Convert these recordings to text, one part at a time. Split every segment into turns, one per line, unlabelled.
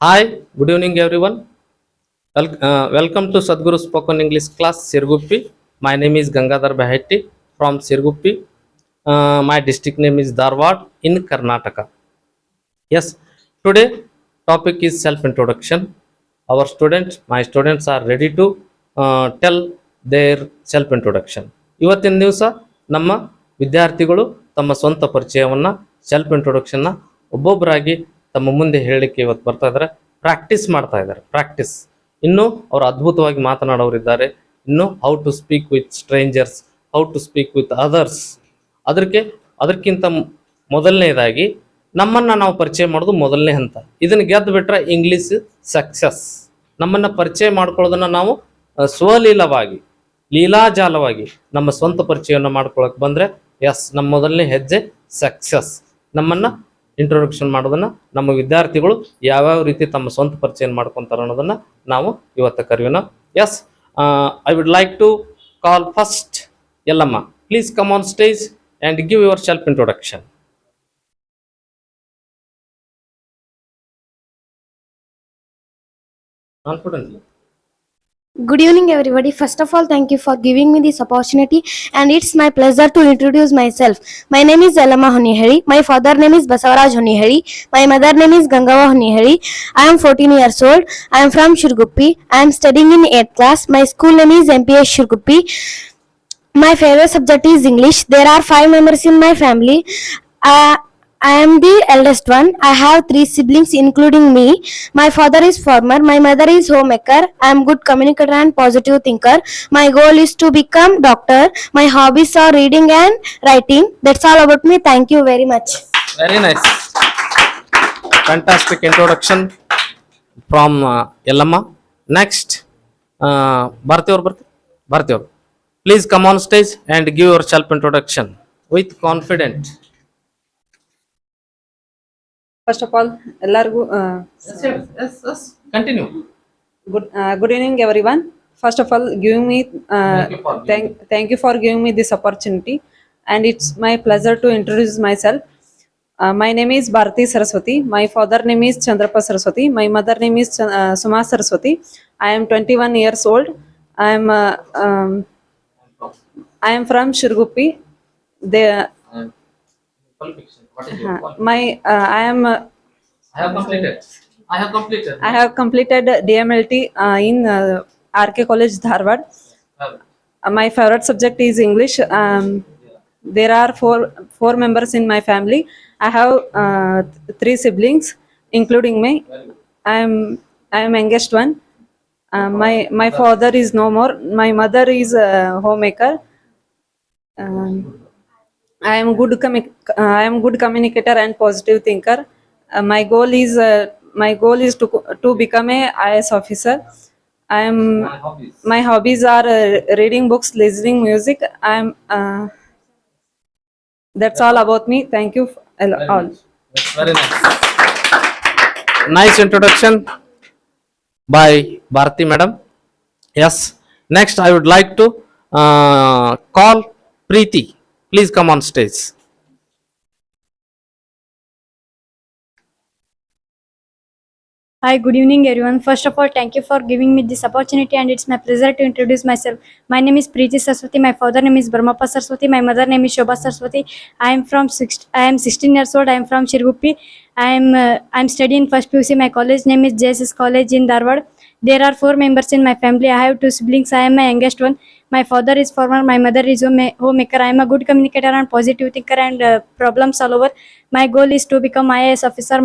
Hi, good evening everyone. Welcome to Sadhguru Spoken English class Sirguppi. My name is Gangadhar Bahetti from Sirguppi. My district name is Dharwad in Karnataka. Yes, today topic is self-introduction. My students are ready to tell their self-introduction. ಇವತ್ತಿನ ದಿವಸ ನಮ್ಮ ವಿದ್ಯಾರ್ಥಿಗಳು ತಮ್ಮ ಸ್ವಂತ ಪರಿಚಯವನ್ನು self ಇಂಟ್ರೊಡಕ್ಷನ್ನ ಒಬ್ಬೊಬ್ಬರಾಗಿ ತಮ್ಮ ಮುಂದೆ ಹೇಳಲಿಕ್ಕೆ ಇವತ್ತು ಬರ್ತಾ ಇದ್ದಾರೆ. ಪ್ರಾಕ್ಟೀಸ್ ಮಾಡ್ತಾ ಇದ್ದಾರೆ. ಇನ್ನು ಅವರು ಅದ್ಭುತವಾಗಿ ಮಾತನಾಡೋರಿದ್ದಾರೆ. ಇನ್ನು how to speak with strangers, how to speak with others. ಅದಕ್ಕಿಂತ ಮೊದಲನೇದಾಗಿ ನಮ್ಮನ್ನು ನಾವು ಪರಿಚಯ ಮಾಡೋದು ಮೊದಲನೇ ಹಂತ. ಇದನ್ನು ಗೆದ್ದು ಬಿಟ್ರೆ ಇಂಗ್ಲೀಷ್ ಸಕ್ಸಸ್. ನಮ್ಮನ್ನು ಪರಿಚಯ ಮಾಡ್ಕೊಳ್ಳೋದನ್ನು ನಾವು ಸ್ವಲೀಲವಾಗಿ, ಲೀಲಾಜಾಲವಾಗಿ ನಮ್ಮ ಸ್ವಂತ ಪರಿಚಯವನ್ನು ಮಾಡ್ಕೊಳಕ್ಕೆ ಬಂದರೆ ನಮ್ಮ ಮೊದಲನೇ ಹೆಜ್ಜೆ ಸಕ್ಸಸ್. ನಮ್ಮನ್ನು ಇಂಟ್ರೊಡಕ್ಷನ್ ಮಾಡೋದನ್ನು ನಮ್ಮ ವಿದ್ಯಾರ್ಥಿಗಳು ಯಾವ್ಯಾವ ರೀತಿ ತಮ್ಮ ಸ್ವಂತ ಪರಿಚಯ ಮಾಡ್ಕೊತಾರೆ ಅನ್ನೋದನ್ನು ನಾವು ಇವತ್ತು ಕರೆಯೋಣ. I would like to call first Yallamma. Please come on stage and give yourself introduction. Confidently.
Good evening, everybody. First of all, thank you for giving me this opportunity, and it's my pleasure to introduce myself. My name is Yellama Honihari. My father name is Basavaraj Honihari. My mother name is Gangava Honihari. I am 14 years old. I am from Shirguppi. I am studying in 8th class. My school name is MPS Shirguppi. My favorite subject is English. There are 5 members in my family. I am the eldest one. I have 3 siblings including me. My father is farmer. My mother is homemaker. I am good communicator and positive thinker. My goal is to become doctor. My hobbies are reading and writing. That's all about me. Thank you very much.
Very nice. Fantastic introduction from Yellama. Next, Bharti or please come on stage and give your self introduction with confident.
First of all, ಎಲ್ಲರಿಗೂ
Continue.
good evening everyone. First of all, giving me thank you for giving me this opportunity, and it's my pleasure to introduce myself. My name is Bharati Saraswati. My father name is Chandrapa Saraswati. My mother name is Suma Saraswati. I am 21 years old. I am from Shirguppi. I have completed DMLT in RK College Dharwad. My favorite subject is English. There are four members in my family. I have 3 siblings including me. I am youngest one. My father is no more. My mother is a homemaker. I am good communicator and positive thinker. My goal is to become a IAS officer. My hobbies are reading books, listening music. That's all about me. Thank you all.
That's very nice. Nice introduction by Bharati madam. Yes. Next, I would like to call Preeti. Please come on stage.
Hi, good evening everyone. First of all, thank you for giving me this opportunity, and it's my pleasure to introduce myself. My name is Preeti Saraswati. My father name is Brahmappa Saraswati. My mother name is Shobha Saraswati. I am 16 years old. I am from Shirguppi. I am studying first PUC. My college name is JSS College in Dharwad. There are 4 members in my family. I have 2 siblings. I am my youngest one. My father is farmer. My mother is homemaker. I am a good communicator and positive thinker and problem solver. My goal is to become IAS officer.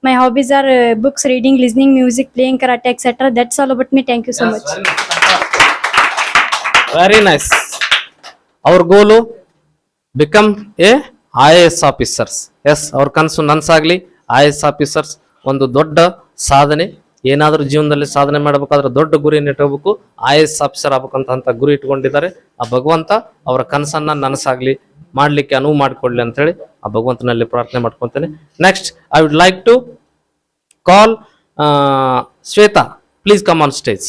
My hobbies are books, reading, listening, music, playing karate, etc. That's all about me. Thank you so much.
Very nice. Our goal become a IAS officers. Yes, our ಕನಸು ನನಸಾಗಲಿ. IAS officers ಒಂದು ದೊಡ್ಡ ಸಾಧನೆ. ಏನಾದರೂ ಜೀವನದಲ್ಲಿ ಸಾಧನೆ ಮಾಡಬೇಕಾದ್ರೆ ದೊಡ್ಡ ಗುರಿಯನ್ನು ಇಟ್ಕೋಬೇಕು. IAS ಆಫೀಸರ್ ಆಗ್ಬೇಕಂತ ಗುರಿ ಇಟ್ಕೊಂಡಿದ್ದಾರೆ. ಆ ಭಗವಂತ ಅವರ ಕನಸನ್ನ ನನಸಾಗಲಿ, ಮಾಡಲಿಕ್ಕೆ ಅನುವು ಮಾಡಿಕೊಡ್ಲಿ ಅಂತೇಳಿ ಆ ಭಗವಂತನಲ್ಲಿ ಪ್ರಾರ್ಥನೆ ಮಾಡ್ಕೊತೇನೆ. Next, I would like to call Shweta. Please come on stage.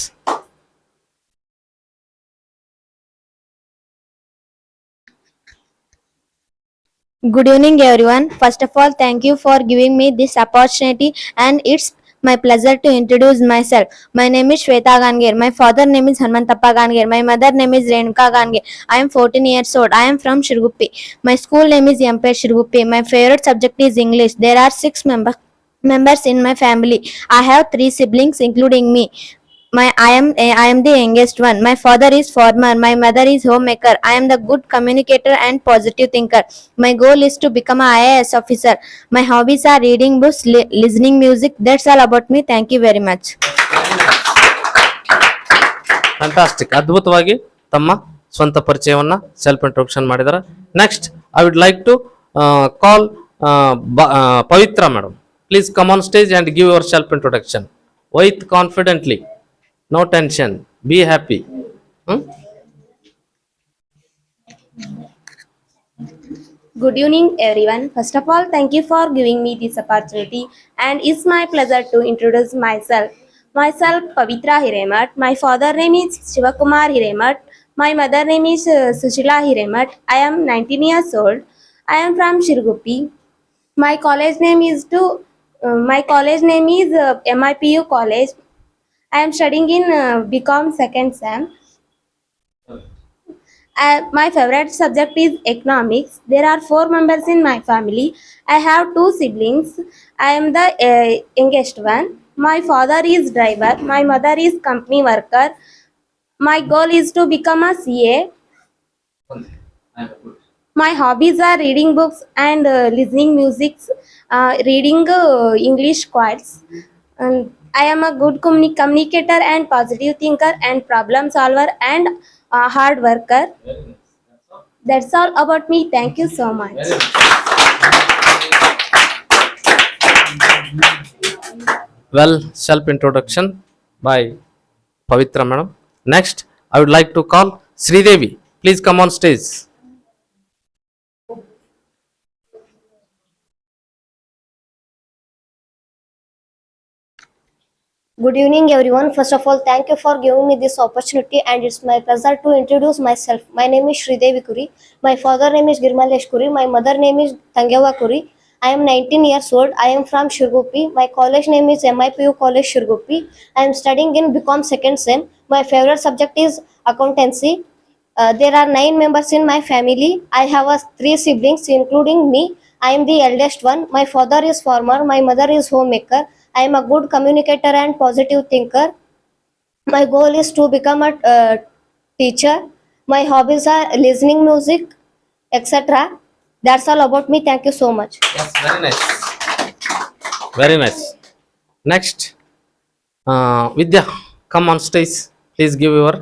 Good evening, everyone. First of all, thank you for giving me this opportunity, and it's my pleasure to introduce myself. My name is Shweta Gangir. My father name is Hanmantappa Gangir. My mother name is Renuka Gangir. I am 14 years old. I am from Shirguppi. My school name is MP Shirguppi. My favorite subject is English. There are six members in my family. I have three siblings including me. I am the youngest one. My father is farmer. My mother is homemaker. I am the good communicator and positive thinker. My goal is to become a IAS officer. My hobbies are reading books, listening music. That's all about me. Thank you very much.
Fantastic, ಅದ್ಭುತವಾಗಿ ತಮ್ಮ ಸ್ವಂತ ಪರಿಚಯವನ್ನ self introduction ಮಾಡಿದಾರೆ. Next I would like to call Pavitra madam. Please come on stage and give yourself introduction with confidently. No tension. Be happy.
Good evening, everyone. First of all, thank you for giving me this opportunity, and it's my pleasure to introduce myself. Myself, Pavitra Hiremat. My father name is Shivakumar Hiremat. My mother name is Sushila Hiremat. I am 19 years old. I am from Shirguppi. My college name is MIPU College. I am studying in BCom second sem. My favorite subject is economics. There are 4 members in my family. I have 2 siblings. I am the youngest one. My father is driver. My mother is company worker. My goal is to become a CA. My hobbies are reading books and listening music, reading English quotes. And I am a good communicator and positive thinker and problem solver and hard worker. That's all about me. Thank you so much.
Well, self introduction by Pavitra madam. Next, I would like to call Sridevi. Please come on stage.
Good evening, everyone. First of all, thank you for giving me this opportunity, and it's my pleasure to introduce myself. My name is Sridevi Kuri. My father name is Girmalesh Kuri. My mother name is Tangewa Kuri. I am 19 years old. I am from Shirguppi. My college name is MIPU College Shirguppi. I am studying in BCom second sem. My favorite subject is accountancy. There are 9 members in my family. I have 3 siblings, including me. I am the eldest one. My father is farmer. My mother is homemaker. I am a good communicator and positive thinker. My goal is to become a teacher. My hobbies are listening music, etc. That's all about me. Thank you so much.
Yes, very nice. Very nice. Next, Vidya, come on stage. Please give your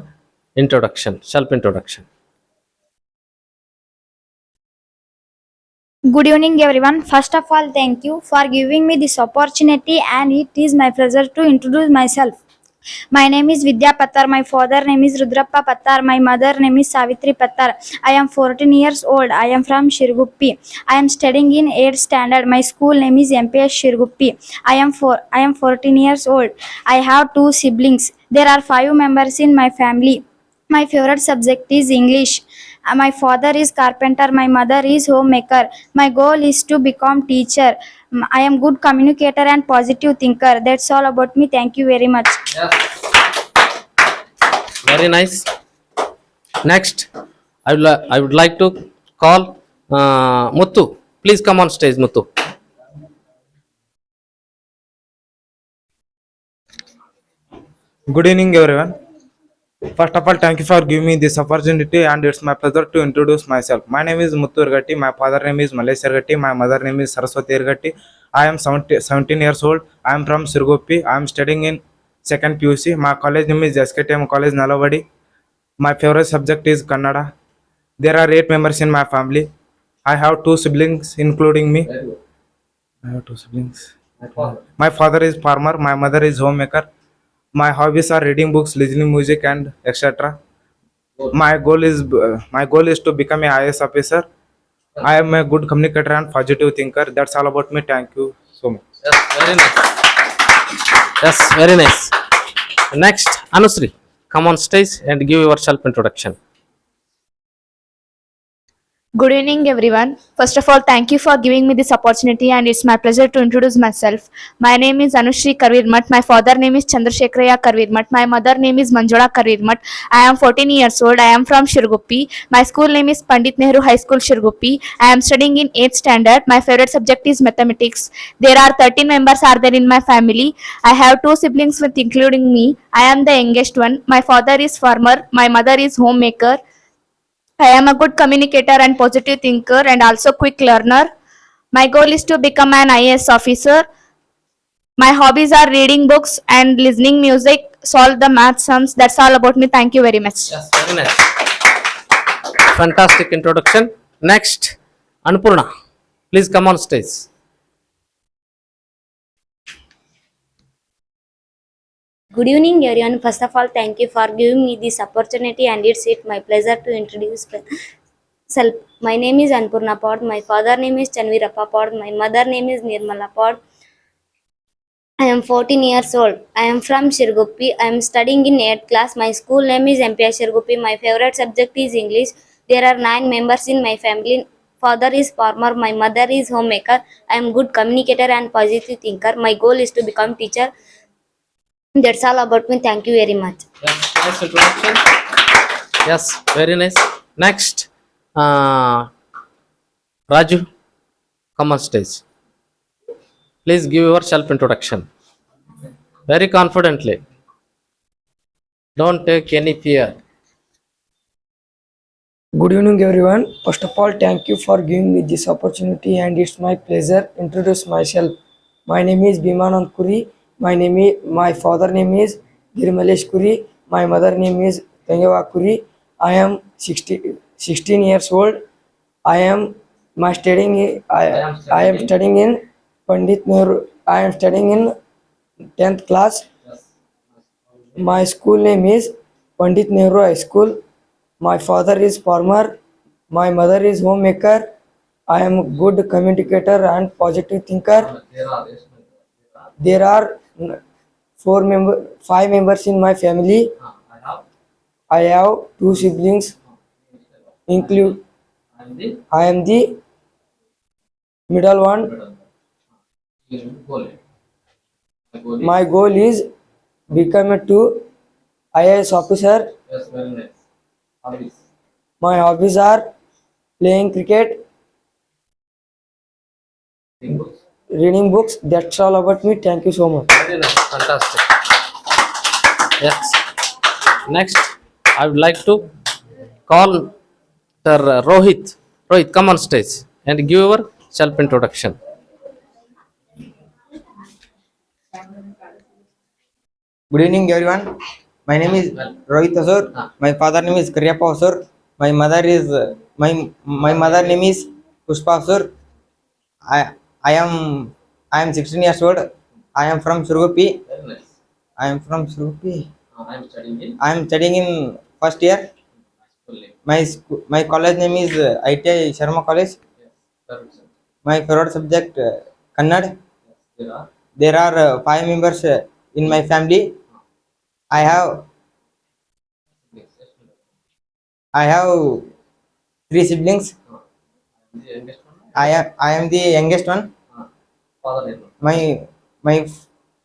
introduction, self introduction.
Good evening, everyone. First of all, thank you for giving me this opportunity, and it is my pleasure to introduce myself. My name is Vidya Pattar. My father name is Rudrappa Pattar. My mother name is Savitri Pattar. I am 14 years old. I am from Shirguppi. I am studying in 8th standard. My school name is MPS Shirguppi. I am 14 years old. I have 2 siblings. There are 5 members in my family. My favorite subject is English. My father is carpenter. My mother is homemaker. My goal is to become teacher. I am good communicator and positive thinker. That's all about me. Thank you very much.
Yes. Very nice. Next, I would like to call Muthu. Please come on stage, Muthu.
Good evening, everyone. First of all, thank you for giving me this opportunity, and it's my pleasure to introduce myself. My name is Muthu Irgatti. My father name is Malesh Irgatti. My mother name is Saraswati Irgatti. I am 17 years old. I am from Shirguppi. I am studying in second PUC. My college name is SKTM College Nalavadi. My favorite subject is Kannada. There are 8 members in my family. I have 2 siblings, including me. I have 2 siblings. My father is farmer. My mother is homemaker. My hobbies are reading books, listening music, and etc. My goal is to become a IAS officer. I am a good communicator and positive thinker. That's all about me. Thank you so much.
Yes, very nice. Yes, very nice. Next, Anusri, come on stage and give your self introduction.
Good evening, everyone. First of all, thank you for giving me this opportunity, and it's my pleasure to introduce myself. My name is Anushri Karvirmat. My father name is Chandrasekharaya Karvirmat. My mother name is Manjula Karvirmat. I am 14 years old. I am from Shirguppi. My school name is Pandit Nehru High School, Shirguppi. I am studying in 8th standard. My favorite subject is mathematics. There are 13 members are there in my family. I have two siblings with including me. I am the youngest one. My father is farmer. My mother is homemaker. I am a good communicator and positive thinker and also quick learner. My goal is to become an IAS officer. My hobbies are reading books and listening music, solve the math sums. That's all about me. Thank you very much.
Yes, very nice. Fantastic introduction. Next, Annapurna, please come on stage.
Good evening, everyone. First of all, thank you for giving me this opportunity, and it's my pleasure to introduce myself. My name is Anpurna Pod. My father name is Chanvirappa Pod. My mother name is Nirmala Pod. I am 14 years old. I am from Shirguppi. I am studying in 8th class. My school name is MPS Shirguppi. My favorite subject is English. There are 9 members in my family. Father is farmer. My mother is homemaker. I am good communicator and positive thinker. My goal is to become teacher. That's all about me. Thank you very much.
Yes, nice introduction. Yes, very nice. Next, Raju, come on stage. Please give your self introduction. Very confidently. Don't take any fear.
Good evening, everyone. First of all, thank you for giving me this opportunity, and it's my pleasure to introduce myself. My name is Bhimanand Kuri. My father name is Girmalesh Kuri. My mother name is Tangeva Kuri. I am 16 years old. I am I am studying in Pandit Nehru. I am studying in 10th class. My school name is Pandit Nehru High School. My father is farmer. My mother is homemaker. I am a good communicator and positive thinker. There are 5 members in my family. I have 2 siblings. Include I am the middle one. My goal is become a 2 IAS officer.
Yes, very nice. Hobbies.
My hobbies are playing cricket, reading books. That's all about me. Thank you so much.
Very nice. Fantastic. Yes. Next, I would like to call Sir Rohit. Rohit, come on stage and give your self introduction.
Good evening, everyone. My name is Rohit Asur. My father name is Karyappa Asur. My mother name is Pushpa Asur. I am 16 years old. I am from Shirguppi.
Very nice.
I am from Shirguppi.
I am studying in
I am studying in first year. My college name is ITI Sharma College. My favorite subject Kannada. There are 5 members in my family. I have 3 siblings. I am the youngest one.
Father
My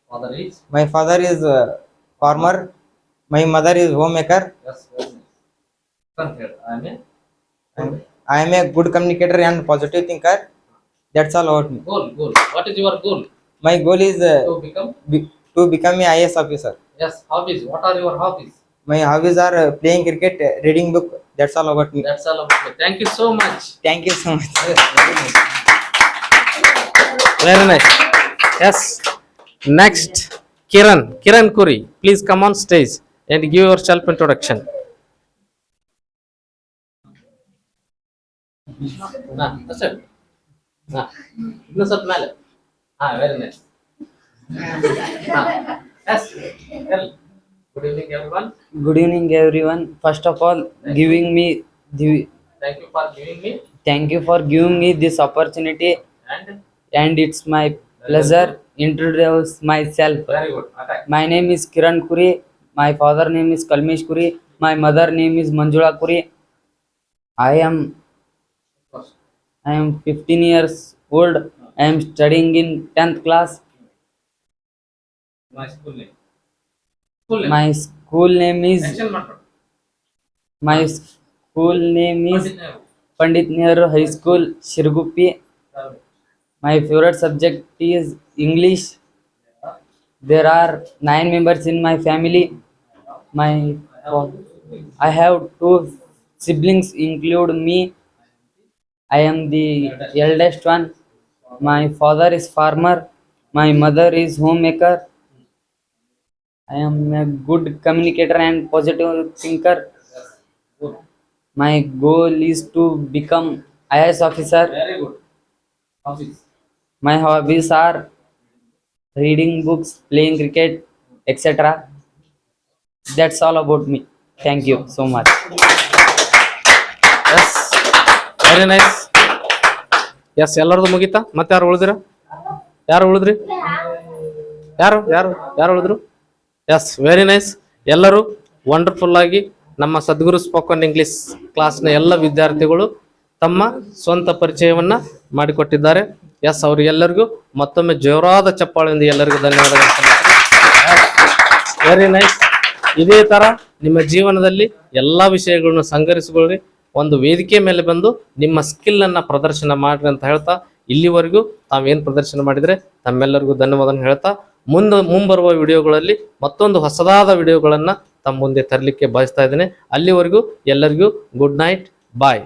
Father is
father is farmer. My mother is homemaker.
yes, very nice. Come here.
And I am a good communicator and positive thinker. That's all about me.
Goal. What is your goal?
My goal is
To become
to become a IAS officer.
yes. Hobbies. What are your hobbies?
My hobbies are playing cricket, reading book. That's all about me.
That's all about me. Thank you so much.
Thank you so much.
Yes, very nice. Very nice. Yes. Next, Kiran Kuri, please come on stage and give your self introduction. That's it. No, sir, male. Very nice. Yes. Tell. Good evening, everyone.
Good evening, everyone. First of all, giving me the
Thank you for giving me
thank you for giving me this opportunity,
and
and it's my pleasure introduce myself.
very good. Attack.
My name is Kiran Kuri. My father name is Kalmesh Kuri. My mother name is Manjula Kuri. I am I am 15 years old. I am studying in 10th class.
My school name.
My school name is Pandit Nehru High School, Shirguppi. My favorite subject is English. There are 9 members in my family. I have 2 siblings, include me. I am the eldest one. My father is farmer. My mother is homemaker. I am a good communicator and positive thinker. My goal is to become IAS officer.
Very good. Hobbies.
My hobbies are reading books, playing cricket, etc. That's all about me. Thank you so much.
Yes very nice. Yes ಎಲ್ಲರದು ಮುಗೀತಾ? ಮತ್ತೆ ಯಾರು ಉಳಿದಿರ? ಯಾರು ಉಳಿದ್ರಿ? ಯಾರು ಯಾರು ಯಾರು ಉಳಿದ್ರು? Yes very nice. ಎಲ್ಲರೂ ವಂಡರ್ಫುಲ್ ಆಗಿ ನಮ್ಮ ಸದ್ಗುರು ಸ್ಪೋಕನ್ ಇಂಗ್ಲಿಷ್ ಕ್ಲಾಸ್ನ ಎಲ್ಲ ವಿದ್ಯಾರ್ಥಿಗಳು ತಮ್ಮ ಸ್ವಂತ ಪರಿಚಯವನ್ನ ಮಾಡಿಕೊಟ್ಟಿದ್ದಾರೆ. ಎಸ್ ಅವರಿಗೆಲ್ಲರಿಗೂ ಮತ್ತೊಮ್ಮೆ ಜೋರಾದ ಚಪ್ಪಾಳೆಯಿಂದ ಎಲ್ಲರಿಗೂ ಧನ್ಯವಾದಗಳು. Very nice. ಇದೇ ತರ ನಿಮ್ಮ ಜೀವನದಲ್ಲಿ ಎಲ್ಲ ವಿಷಯಗಳನ್ನು ಸಂಗ್ರಹಿಸಿಕೊಳ್ಳಿ. ಒಂದು ವೇದಿಕೆ ಮೇಲೆ ಬಂದು ನಿಮ್ಮ ಸ್ಕಿಲ್ ಅನ್ನ ಪ್ರದರ್ಶನ ಮಾಡ್ರಿ ಅಂತ ಹೇಳ್ತಾ, ಇಲ್ಲಿವರೆಗೂ ತಾವೇನು ಪ್ರದರ್ಶನ ಮಾಡಿದ್ರೆ ತಮ್ಮೆಲ್ಲರಿಗೂ ಧನ್ಯವಾದ ಹೇಳ್ತಾ, ಮುಂಬರುವ ವಿಡಿಯೋಗಳಲ್ಲಿ ಮತ್ತೊಂದು ಹೊಸದಾದ ವಿಡಿಯೋಗಳನ್ನ ತಮ್ಮ ಮುಂದೆ ತರಲಿಕ್ಕೆ ಬಯಸ್ತಾ ಇದ್ದೇನೆ. ಅಲ್ಲಿವರೆಗೂ ಎಲ್ಲರಿಗೂ ಗುಡ್ ನೈಟ್, ಬಾಯ್.